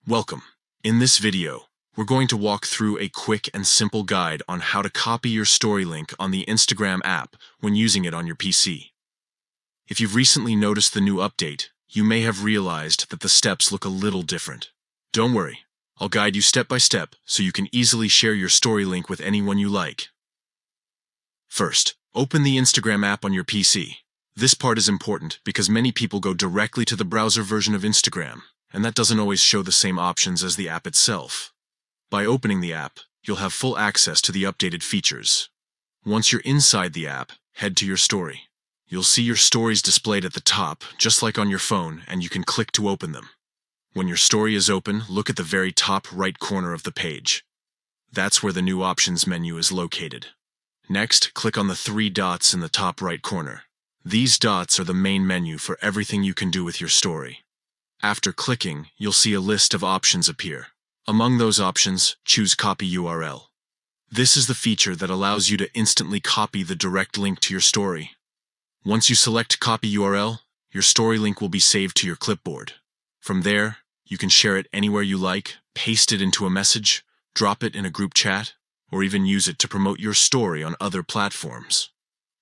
Welcome. In this video, we're going to walk through a quick and simple guide on how to copy your story link on the Instagram app when using it on your PC. If you've recently noticed the new update, you may have realized that the steps look a little different. Don't worry, I'll guide you step by step so you can easily share your story link with anyone you like. First, open the Instagram app on your PC. This part is important because many people go directly to the browser version of Instagram, and that doesn't always show the same options as the app itself. By opening the app, you'll have full access to the updated features. Once you're inside the app, head to your story. You'll see your stories displayed at the top, just like on your phone, and you can click to open them. When your story is open, look at the very top right corner of the page. That's where the new options menu is located. Next, click on the three dots in the top right corner. These dots are the main menu for everything you can do with your story. After clicking, you'll see a list of options appear. Among those options, choose Copy URL. This is the feature that allows you to instantly copy the direct link to your story. Once you select Copy URL, your story link will be saved to your clipboard. From there, you can share it anywhere you like, paste it into a message, drop it in a group chat, or even use it to promote your story on other platforms.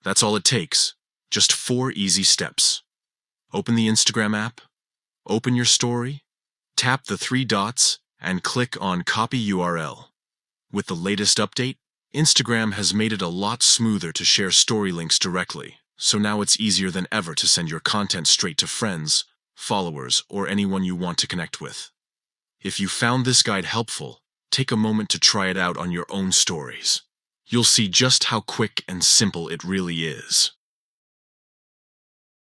That's all it takes. Just 4 easy steps. Open the Instagram app, open your story, tap the 3 dots, and click on Copy URL. With the latest update, Instagram has made it a lot smoother to share story links directly, so now it's easier than ever to send your content straight to friends, followers, or anyone you want to connect with. If you found this guide helpful, take a moment to try it out on your own stories. You'll see just how quick and simple it really is.